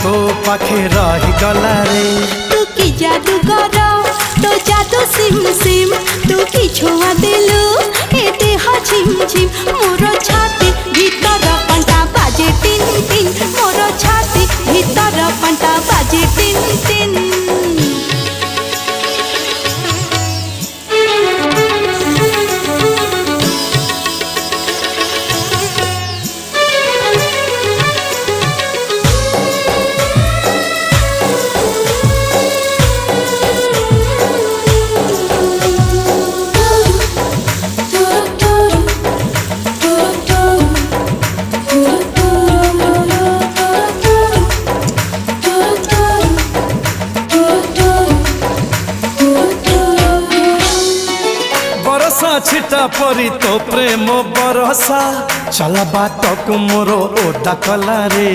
तो पाखे रही गला रे। तू की जादू कर तो जादू सिम सिम तू की छुआ दिलु ए देह झिम झिम मोर छाती भीतर पंटा बाजे टिन टिन मोर छाती भीतर पंटा बाजे टिन टिन। छिटा परी तो प्रेम बरसा चल बात को मोर ओदा कला रे।